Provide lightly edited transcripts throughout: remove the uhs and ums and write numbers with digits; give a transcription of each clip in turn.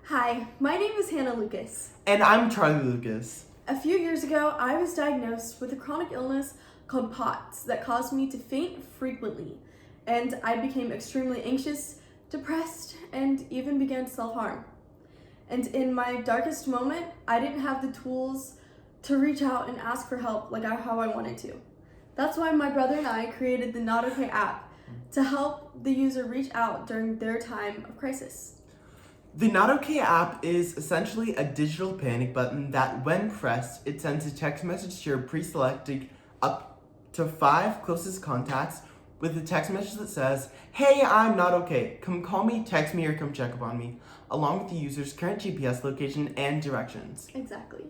Hi, my name is Hannah Lucas. And I'm Charlie Lucas. A few years ago, I was diagnosed with a chronic illness called POTS that caused me to faint frequently, and I became extremely anxious, depressed, and even began to self-harm. And in my darkest moment, I didn't have the tools to reach out and ask for help like how I wanted to. That's why my brother and I created the Not Okay app to help the user reach out during their time of crisis. The Not Okay app is essentially a digital panic button that, when pressed, it sends a text message to your pre-selected up to 5 closest contacts with a text message that says, "Hey, I'm not okay. Come call me, text me, or come check up on me," along with the user's current GPS location and directions. Exactly.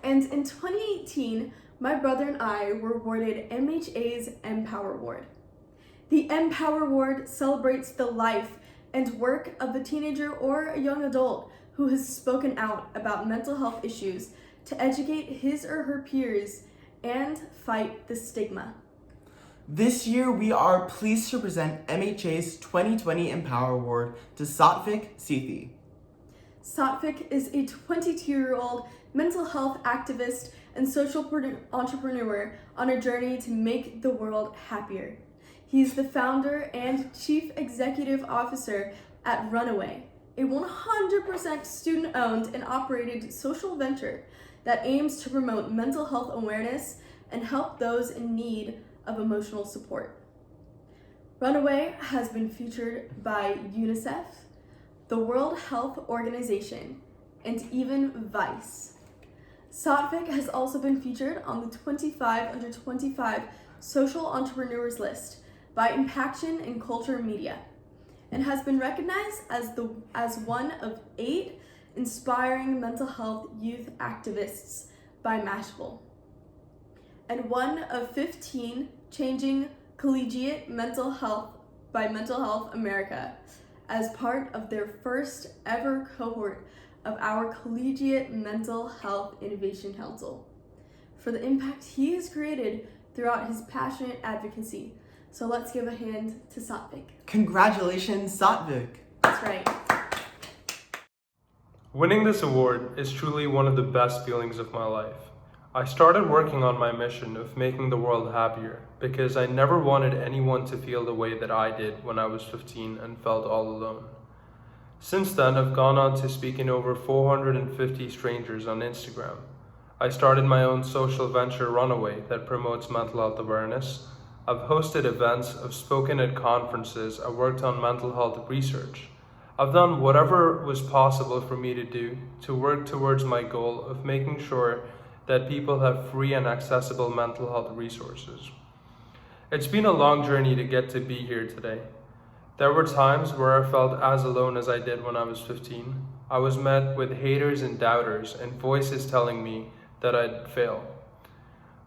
And in 2018, my brother and I were awarded MHA's mPower Award. The mPower Award celebrates the life and work of a teenager or a young adult who has spoken out about mental health issues to educate his or her peers and fight the stigma. This year, we are pleased to present MHA's 2020 mPower Award to Satvik Sethi. Satvik is a 22-year-old mental health activist and social entrepreneur on a journey to make the world happier. He's the founder and chief executive officer at Runaway, a 100% student-owned and operated social venture that aims to promote mental health awareness and help those in need of emotional support. Runaway has been featured by UNICEF, the World Health Organization, and even Vice. Satvik has also been featured on the 25 under 25 social entrepreneurs list by Impaction and Culture Media, and has been recognized as one of 8 inspiring mental health youth activists by Mashable, and one of 15 changing collegiate mental health by Mental Health America as part of their first ever cohort of our Collegiate Mental Health Innovation Council, for the impact he has created throughout his passionate advocacy. So let's give a hand to Satvik. Congratulations, Satvik! That's right. Winning this award is truly one of the best feelings of my life. I started working on my mission of making the world happier because I never wanted anyone to feel the way that I did when I was 15 and felt all alone. Since then, I've gone on to speak in over 450 strangers on Instagram. I started my own social venture, Runaway, that promotes mental health awareness. I've hosted events, I've spoken at conferences, I've worked on mental health research. I've done whatever was possible for me to do to work towards my goal of making sure that people have free and accessible mental health resources. It's been a long journey to get to be here today. There were times where I felt as alone as I did when I was 15. I was met with haters and doubters and voices telling me that I'd fail.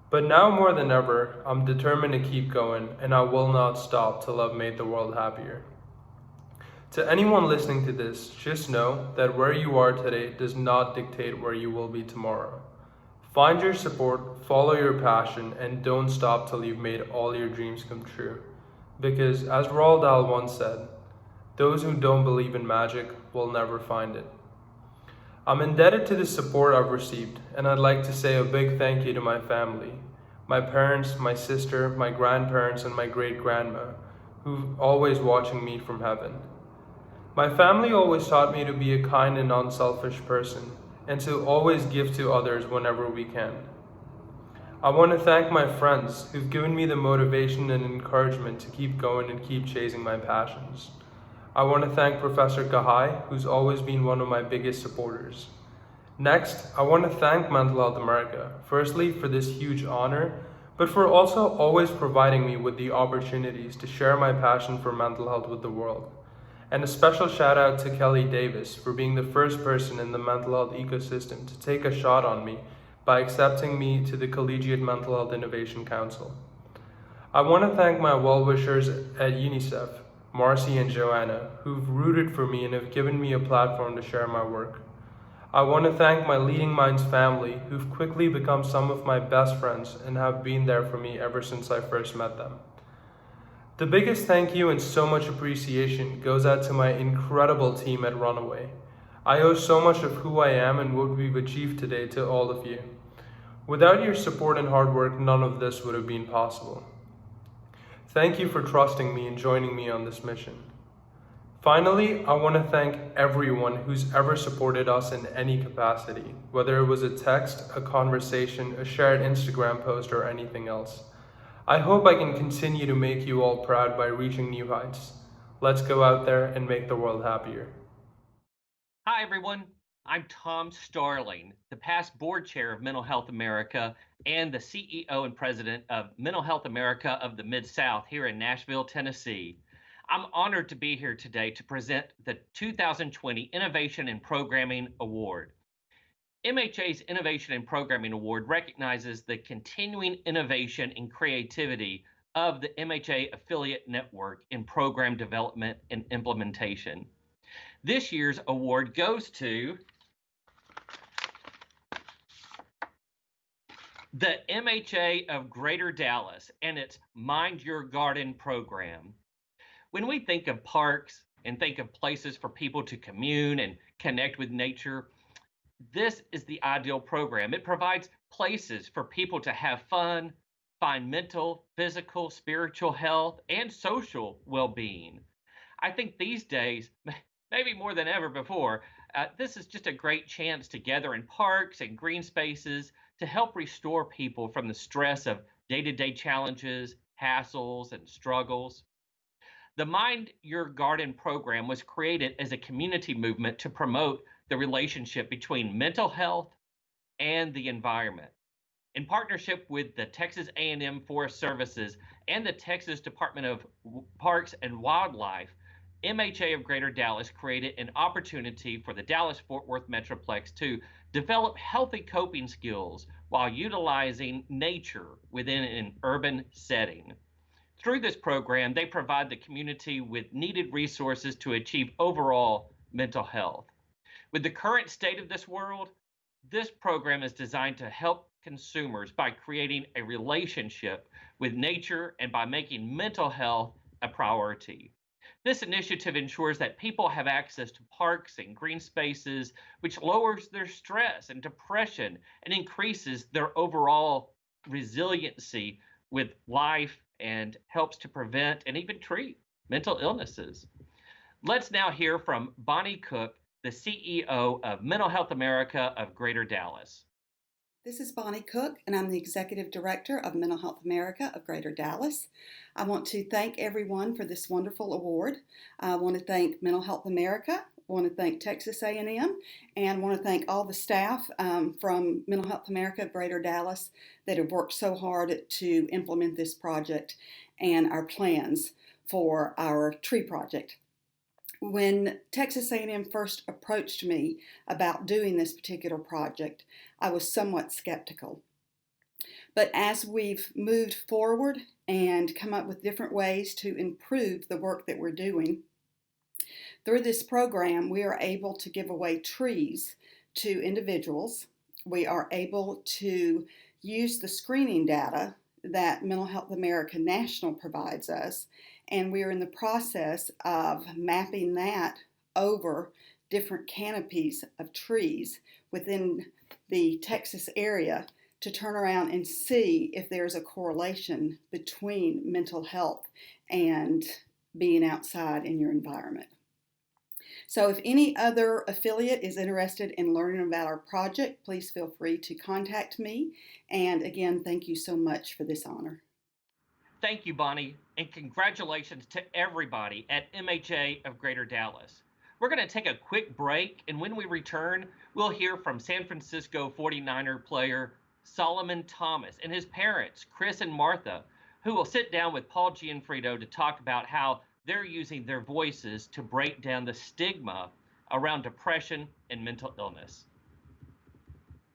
But now more than ever, I'm determined to keep going, and I will not stop till I've made the world happier. To anyone listening to this, just know that where you are today does not dictate where you will be tomorrow. Find your support, follow your passion, and don't stop till you've made all your dreams come true. Because as Roald Dahl once said, those who don't believe in magic will never find it. I'm indebted to the support I've received, and I'd like to say a big thank you to my family, my parents, my sister, my grandparents, and my great-grandma, who've always watching me from heaven. My family always taught me to be a kind and unselfish person, and to always give to others whenever we can. I want to thank my friends who've given me the motivation and encouragement to keep going and keep chasing my passions. I want to thank Professor Kahai, who's always been one of my biggest supporters. Next, I want to thank Mental Health America, firstly for this huge honor, but for also always providing me with the opportunities to share my passion for mental health with the world. And a special shout out to Kelly Davis for being the first person in the mental health ecosystem to take a shot on me by accepting me to the Collegiate Mental Health Innovation Council. I want to thank my well-wishers at UNICEF, Marcy and Joanna, who've rooted for me and have given me a platform to share my work. I want to thank my Leading Minds family, who've quickly become some of my best friends and have been there for me ever since I first met them. The biggest thank you and so much appreciation goes out to my incredible team at Runaway. I owe so much of who I am and what we've achieved today to all of you. Without your support and hard work, none of this would have been possible. Thank you for trusting me and joining me on this mission. Finally, I want to thank everyone who's ever supported us in any capacity, whether it was a text, a conversation, a shared Instagram post, or anything else. I hope I can continue to make you all proud by reaching new heights. Let's go out there and make the world happier. Hi, everyone. I'm Tom Starling, the past board chair of Mental Health America and the CEO and president of Mental Health America of the Mid-South here in Nashville, Tennessee. I'm honored to be here today to present the 2020 Innovation in Programming Award. MHA's Innovation in Programming Award recognizes the continuing innovation and creativity of the MHA affiliate network in program development and implementation. This year's award goes to the MHA of Greater Dallas and its Mind Your Garden program. When we think of parks and think of places for people to commune and connect with nature, this is the ideal program. It provides places for people to have fun, find mental, physical, spiritual health, and social well-being. I think these days, maybe more than ever before, this is just a great chance to gather in parks and green spaces to help restore people from the stress of day-to-day challenges, hassles, and struggles. The Mind Your Garden program was created as a community movement to promote the relationship between mental health and the environment. In partnership with the Texas A&M Forest Services and the Texas Department of Parks and Wildlife, MHA of Greater Dallas created an opportunity for the Dallas-Fort Worth Metroplex to develop healthy coping skills while utilizing nature within an urban setting. Through this program, they provide the community with needed resources to achieve overall mental health. With the current state of this world, this program is designed to help consumers by creating a relationship with nature and by making mental health a priority. This initiative ensures that people have access to parks and green spaces, which lowers their stress and depression and increases their overall resiliency with life and helps to prevent and even treat mental illnesses. Let's now hear from Bonnie Cook, the CEO of Mental Health America of Greater Dallas. This is Bonnie Cook, and I'm the Executive Director of Mental Health America of Greater Dallas. I want to thank everyone for this wonderful award. I want to thank Mental Health America, I want to thank Texas A&M, and I want to thank all the staff from Mental Health America of Greater Dallas that have worked so hard to implement this project and our plans for our tree project. When Texas A&M first approached me about doing this particular project, I was somewhat skeptical. But as we've moved forward and come up with different ways to improve the work that we're doing, through this program, we are able to give away trees to individuals. We are able to use the screening data that Mental Health America National provides us, and we are in the process of mapping that over different canopies of trees within the Texas area to turn around and see if there's a correlation between mental health and being outside in your environment. So if any other affiliate is interested in learning about our project, please feel free to contact me. And again, thank you so much for this honor. Thank you, Bonnie, and congratulations to everybody at MHA of Greater Dallas. We're going to take a quick break, and when we return, we'll hear from San Francisco 49er player Solomon Thomas and his parents, Chris and Martha, who will sit down with Paul Gianfrido to talk about how they're using their voices to break down the stigma around depression and mental illness.